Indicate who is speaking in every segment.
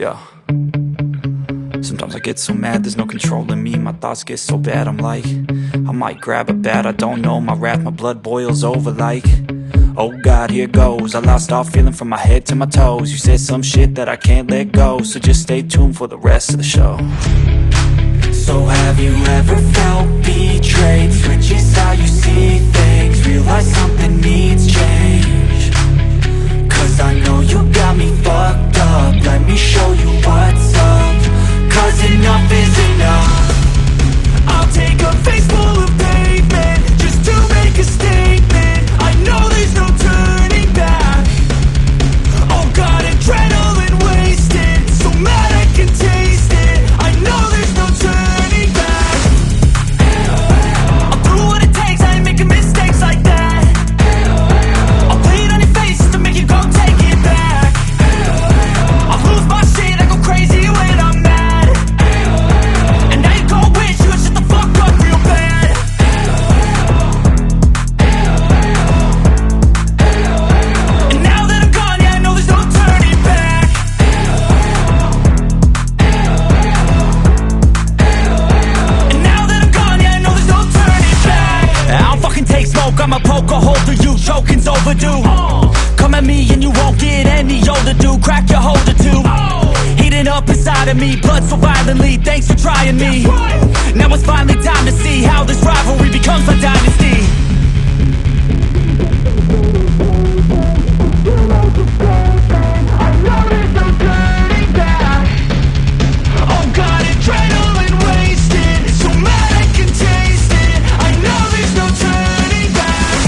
Speaker 1: Yeah. Sometimes I get so mad, there's no controlling me. My thoughts get so bad, I'm like, I might grab a bat, I don't know. My wrath, my blood boils over like, oh God, here goes. I lost all feeling from my head to my toes. You said some shit that I can't let go, so just stay tuned for the rest of the show. So have you ever felt betrayed? Switches how you see things, realize something needs change. Cause I know you got me fucked up, let me show you what's up. Cause enough is enough. I'll take a face full of pavement just to make a statement. I know there's no turning back. Oh God, adrenaline wasted, so mad I can taste it. I know there's no turning back. I'll do what it takes, I ain't making mistakes like that. I'll play it on your face to make you go take it back. I'll lose my shit, I go crazy when I'm mad. And now you gon' wish you would shut the fuck up real bad. And now that I'm gone, yeah, I know there's no turning back. And now that I'm gone, yeah, I know there's no turning back. I don't fucking take smoke, I'ma poke a hole through you. Choking's overdue. Come at me and you won't get any older, dude. Crack your holder too. Heating up inside of me, blood so violently. Thanks for trying me. Now it's finally time to see how this rivalry becomes a dynasty. Oh God, adrenaline wasted, so mad I can taste it. I know there's no turning back.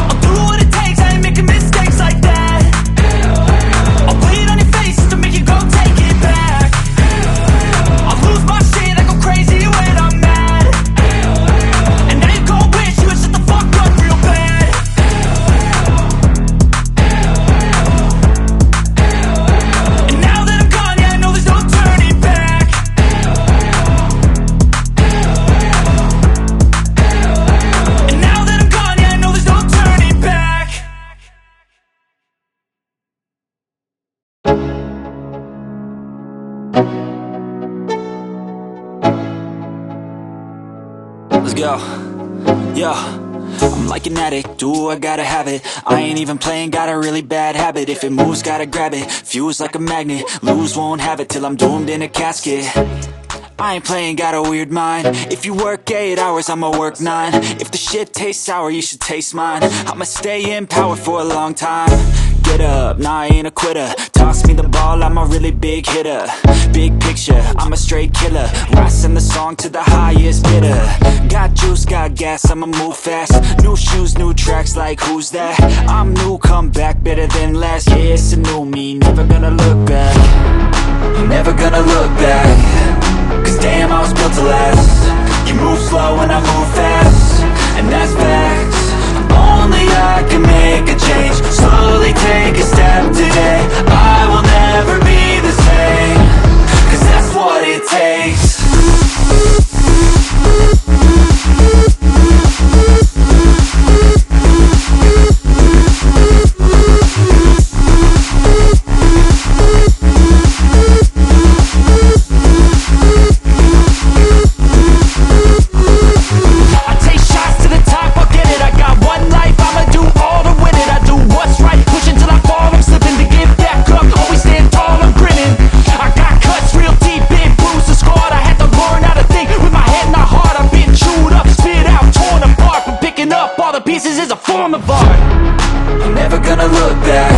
Speaker 1: I'll do what it takes, I ain't making mistakes like that. I'll play it on your face to make you go take it back. I'll lose my shit, I go crazy when I'm mad. And now you gon' wish you would shut the fuck up real bad. And now that I'm gone, yeah, I know there's no turning back. And now that I'm gone, yeah, I know there's no turning back. Let's go. Yeah. I'm like an addict, do I gotta have it. I ain't even playing, got a really bad habit. If it moves, gotta grab it, fuse like a magnet. Lose, won't have it till I'm doomed in a casket. I ain't playing, got a weird mind. If you work 8 hours, I'ma work 9. If the shit tastes sour, you should taste mine. I'ma stay in power for a long time. Get up, nah, I ain't a quitter. Toss me the ball, I'm a really big hitter. Big picture, I'm a straight killer. I send the song to the highest bidder. Got juice, got gas, I'ma move fast. New shoes, new tracks, like who's that? I'm new, come back, better than last. Yeah, it's a new me, never gonna look back. Never gonna look back. Cause damn, I was built to last. You move slow and I move fast, and that's facts. Only I can make a change. Slowly take a step today. I will never be the same, cause that's what it takes. Pieces is a form of art. I'm never gonna look back.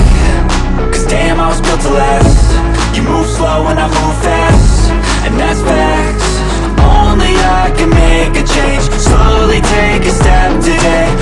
Speaker 1: Cause damn, I was built to last. You move slow and I move fast, and that's facts. Only I can make a change. Slowly take a step today.